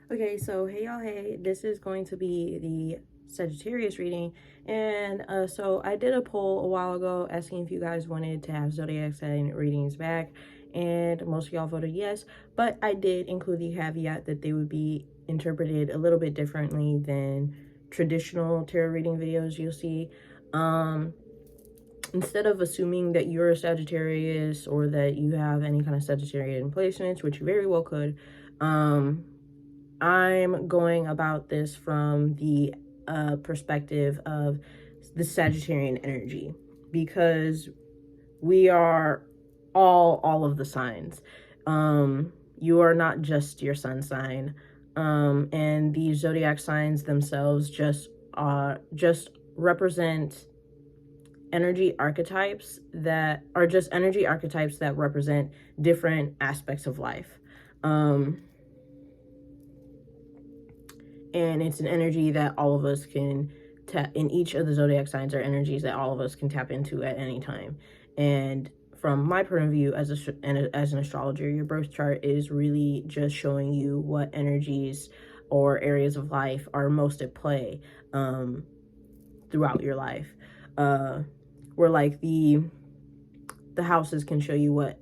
Okay, so hey y'all, hey, this is going to be the Sagittarius reading, and so I did a poll a while ago asking if you guys wanted to have zodiac sign readings back, and most of y'all voted yes, but I did include the caveat that they would be interpreted a little bit differently than traditional tarot reading videos you'll see. Instead of assuming that you're a Sagittarius or that you have any kind of Sagittarian placements, which you very well could, I'm going about this from the perspective of the Sagittarian energy, because we are all of the signs. You are not just your sun sign, and the zodiac signs themselves just represent energy archetypes that are just energy archetypes that represent different aspects of life. And it's an energy that all of us can tap in. Each of the zodiac signs are energies that all of us can tap into at any time. And from my point of view as an astrologer, your birth chart is really just showing you what energies or areas of life are most at play throughout your life. Where like the houses can show you what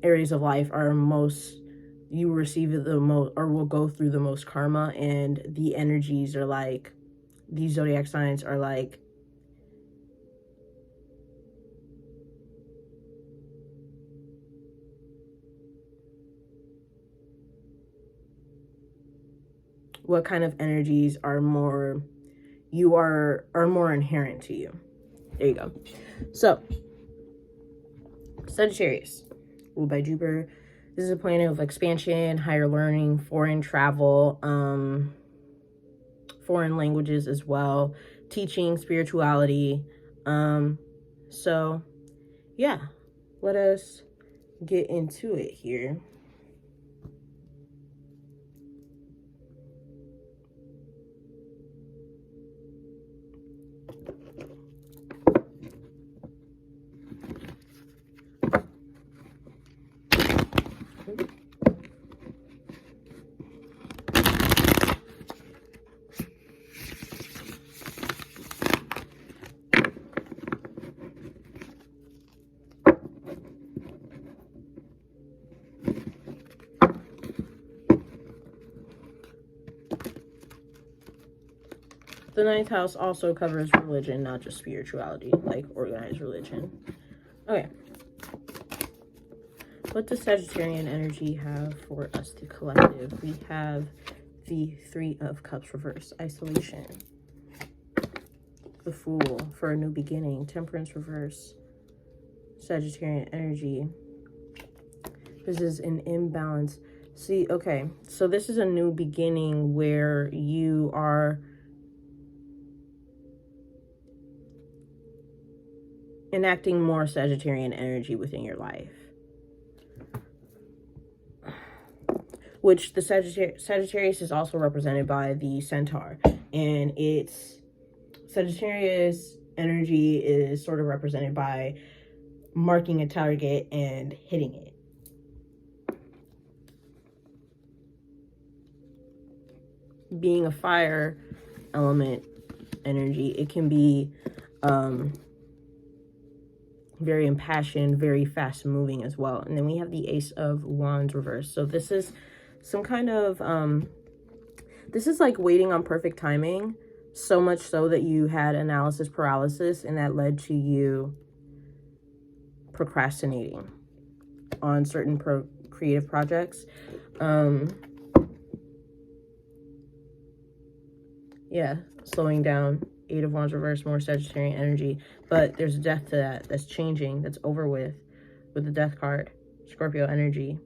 areas of life are most, you receive the most or will go through the most karma, and the energies are like, these zodiac signs are like what kind of energies are more, you are more inherent to you. There you go. So Sagittarius, ruled by Jupiter. This is a planet of expansion, higher learning, foreign travel, foreign languages as well, teaching, spirituality. So yeah, let us get into it here. The ninth house also covers religion, not just spirituality, like organized religion. Okay. What does Sagittarian energy have for us, the collective? We have the Three of Cups reverse, isolation. The Fool for a new beginning, Temperance reverse, Sagittarian energy. This is an imbalance. See, okay, so this is a new beginning where you are enacting more Sagittarian energy within your life, which the Sagittarius is also represented by the Centaur, and it's Sagittarius energy is sort of represented by marking a target and hitting it. Being a fire element energy, it can be very impassioned, very fast moving as well. And then we have the Ace of Wands reverse. So this is some kind of this is like waiting on perfect timing, so much so that you had analysis paralysis, and that led to you procrastinating on certain creative projects. Yeah, slowing down. Eight of Wands reverse, more Sagittarian energy, but there's a death to that. That's changing. That's over with the Death card. Scorpio energy.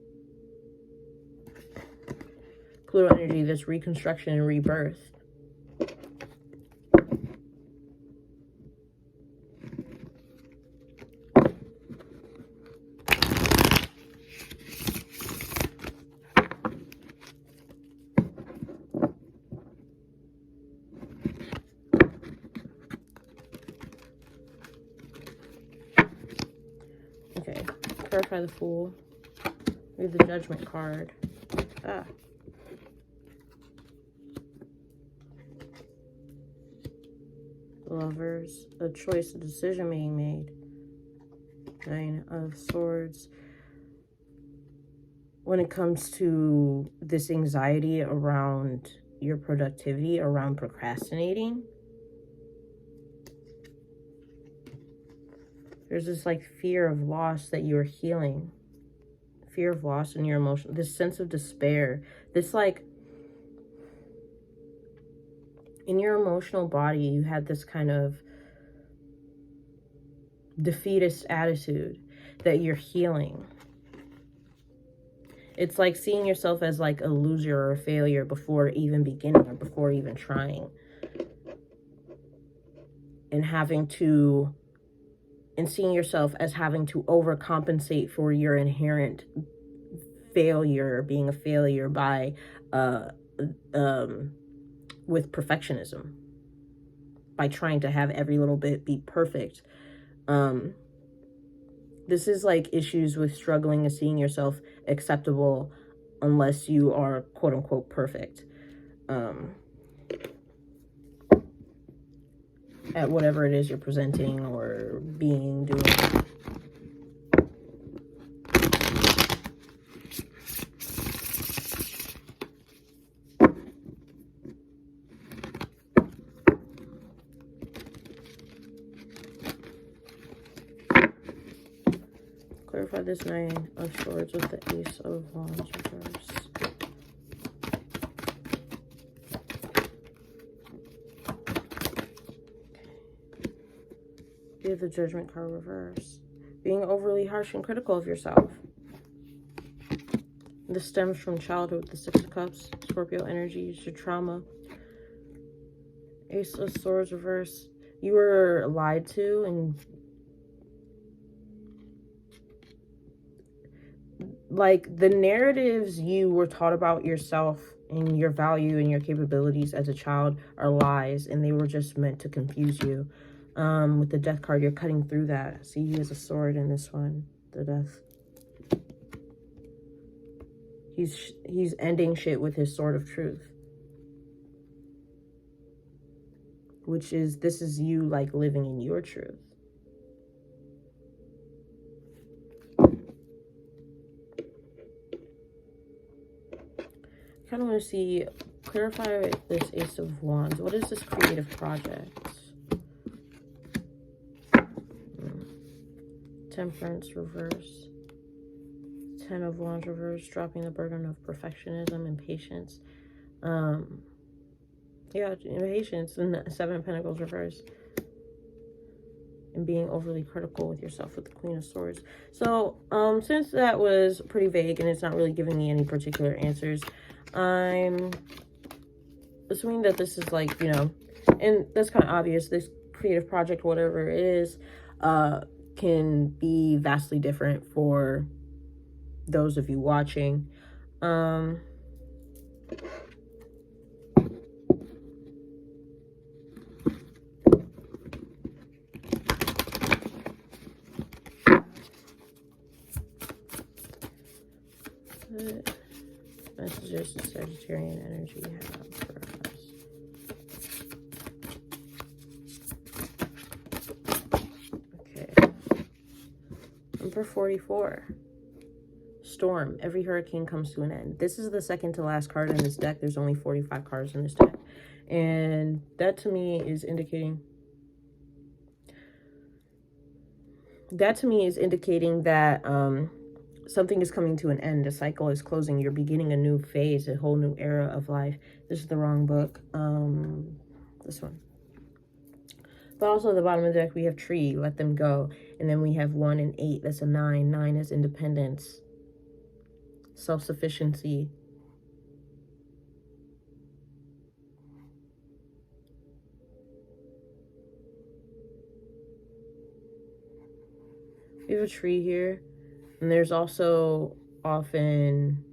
Pluto energy, that's reconstruction and rebirth. Okay, clarify the Fool. We have the Judgment card. Lovers, a choice, a decision being made. 9 of Swords. When it comes to this anxiety around your productivity, around procrastinating, there's this like fear of loss that you're healing. Fear of loss in your emotion, this sense of despair, this like in your emotional body, you had this kind of defeatist attitude that you're healing. It's like seeing yourself as like a loser or a failure before even beginning or before even trying. And seeing yourself as having to overcompensate for your inherent failure, being a failure by with perfectionism, by trying to have every little bit be perfect. This is like issues with struggling and seeing yourself acceptable unless you are quote unquote perfect at whatever it is you're presenting or doing. Clarify this 9 of Swords with the Ace of Wands reverse. You have the Judgment card reverse. Being overly harsh and critical of yourself. This stems from childhood, the 6 of Cups, Scorpio energy, your trauma. Ace of Swords reverse. You were lied to and like the narratives you were taught about yourself and your value and your capabilities as a child are lies, and they were just meant to confuse you. With the Death card, you're cutting through that. See, he has a sword in this one, the Death. He's ending shit with his sword of truth, which is, this is you like living in your truth. I kind of want to see, clarify this Ace of Wands. What is this creative project? Temperance reverse. 10 of Wands reverse, dropping the burden of perfectionism and patience. Yeah, impatience. And 7 of Pentacles reverse. And being overly critical with yourself with the Queen of Swords. So, since that was pretty vague and it's not really giving me any particular answers, I'm assuming that this is like, you know, and that's kind of obvious, this creative project, whatever it is, can be vastly different for those of you watching. What messages does Sagittarian energy have for us? Okay. Number 44. Storm. Every hurricane comes to an end. This is the second to last card in this deck. There's only 45 cards in this deck. And that to me is indicating... that that something is coming to an end. A cycle is closing. You're beginning a new phase, a whole new era of life. This is the wrong book. This one. But also at the bottom of the deck, we have Tree, let them go. And then we have 1 and 8. That's a 9. 9 is independence. Self-sufficiency. We have a tree here. And there's also often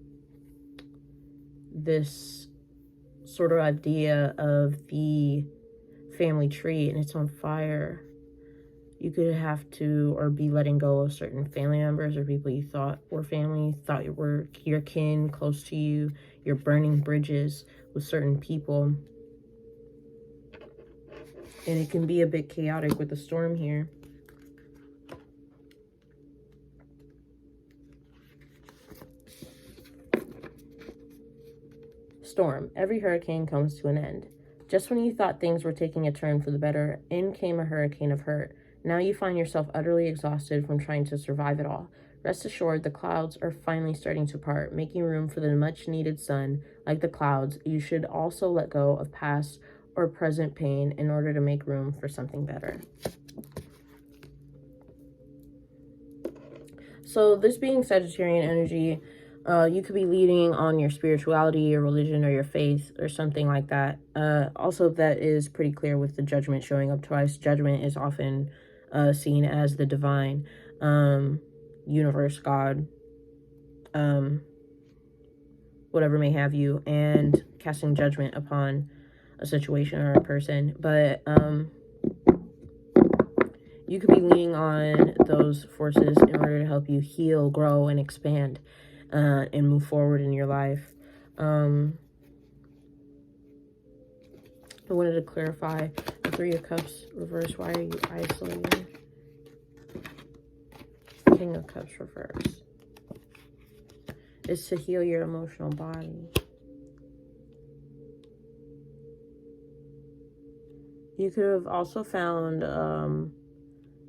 this sort of idea of the family tree, and it's on fire. You could have to or be letting go of certain family members or people you thought were family, thought you were your kin, close to you. You're burning bridges with certain people. And it can be a bit chaotic with the storm here. Storm. Every hurricane comes to an end. Just when you thought things were taking a turn for the better, in came a hurricane of hurt. Now you find yourself utterly exhausted from trying to survive it all. Rest assured, the clouds are finally starting to part, making room for the much-needed sun. Like the clouds, you should also let go of past or present pain in order to make room for something better. So this being Sagittarian energy, you could be leading on your spirituality, your religion, or your faith, or something like that. Also, that is pretty clear with the Judgment showing up twice. Judgment is often seen as the divine, universe, God, whatever may have you, and casting judgment upon a situation or a person. But you could be leaning on those forces in order to help you heal, grow, and expand, and move forward in your life. I wanted to clarify the Three of Cups reverse. Why are you isolating? King of Cups reverse. It's to heal your emotional body. You could have also found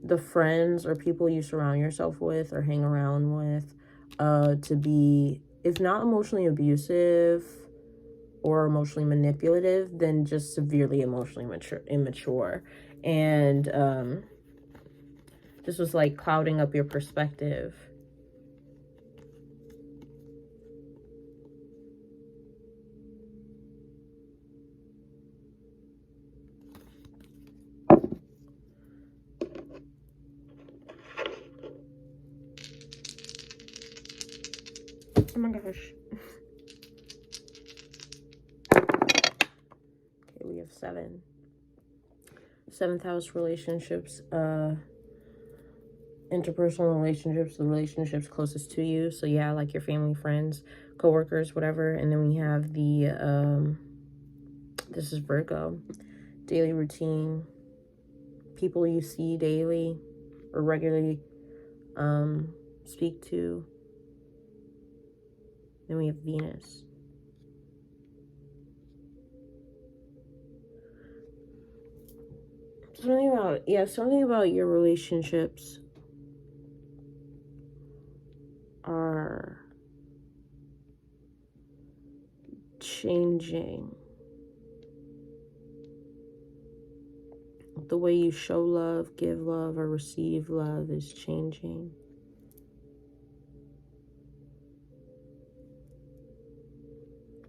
the friends or people you surround yourself with or hang around with to be, if not emotionally abusive or emotionally manipulative, then just severely emotionally immature. And this was like clouding up your perspective. Oh my gosh. Okay, we have 7. 7th house relationships, interpersonal relationships, the relationships closest to you. So yeah, like your family, friends, co-workers, whatever. And then we have the, this is Virgo, daily routine, people you see daily or regularly speak to. Then we have Venus. Something about your relationships are changing. The way you show love, give love, or receive love is changing.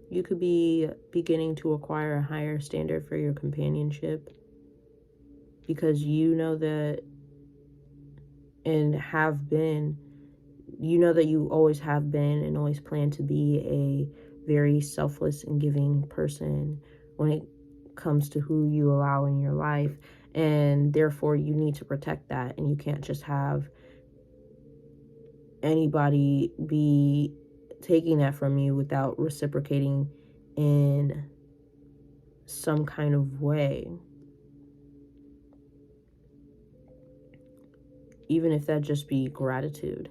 You could be beginning to acquire a higher standard for your companionship because you know that, and have been, you know that you always have been and always plan to be a very selfless and giving person when it comes to who you allow in your life. And therefore, you need to protect that. And you can't just have anybody be taking that from you without reciprocating in some kind of way. Even if that just be gratitude.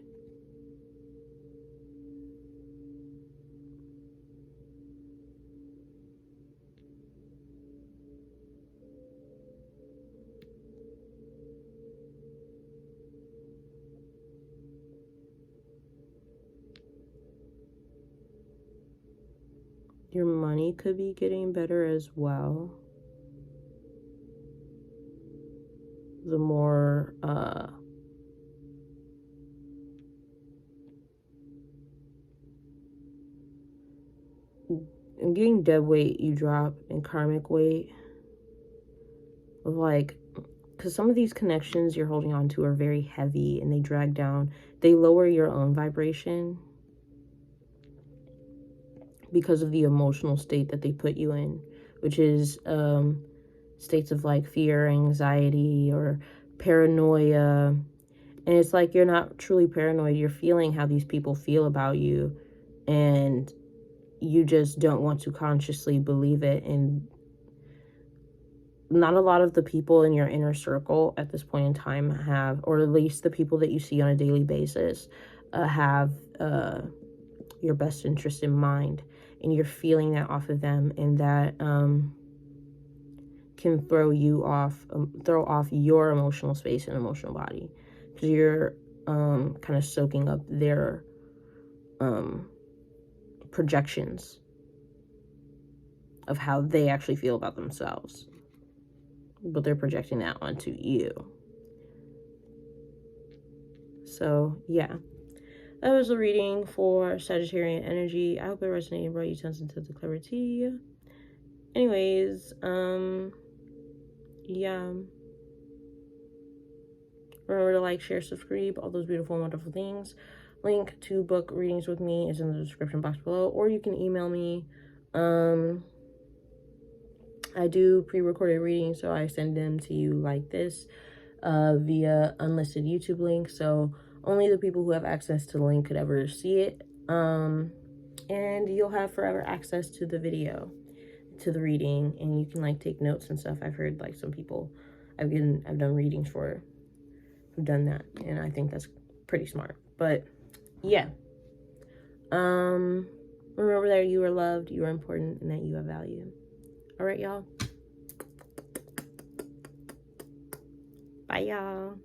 Your money could be getting better as well. The more getting dead weight you drop and karmic weight of like, because some of these connections you're holding on to are very heavy and they drag down, they lower your own vibration because of the emotional state that they put you in, which is states of like fear, anxiety, or paranoia. And it's like you're not truly paranoid, you're feeling how these people feel about you, and you just don't want to consciously believe it. And not a lot of the people in your inner circle at this point in time have, or at least the people that you see on a daily basis, have your best interest in mind, and you're feeling that off of them, and that can throw off your emotional space and emotional body, because you're kind of soaking up their projections of how they actually feel about themselves, but they're projecting that onto you. So yeah, that was the reading for Sagittarian energy. I hope it resonated and brought you sense into the clarity. Anyways, yeah, remember to like, share, subscribe, all those beautiful, wonderful things. Link to book readings with me is in the description box below, or you can email me. I do pre-recorded readings, so I send them to you like this, via unlisted YouTube link, so only the people who have access to the link could ever see it. And you'll have forever access to the video, to the reading, and you can like take notes and stuff. I've heard like some people I've done readings for who've done that, and I think that's pretty smart. But yeah, remember that you are loved, you are important, and that you have value. All right, y'all. Bye, y'all.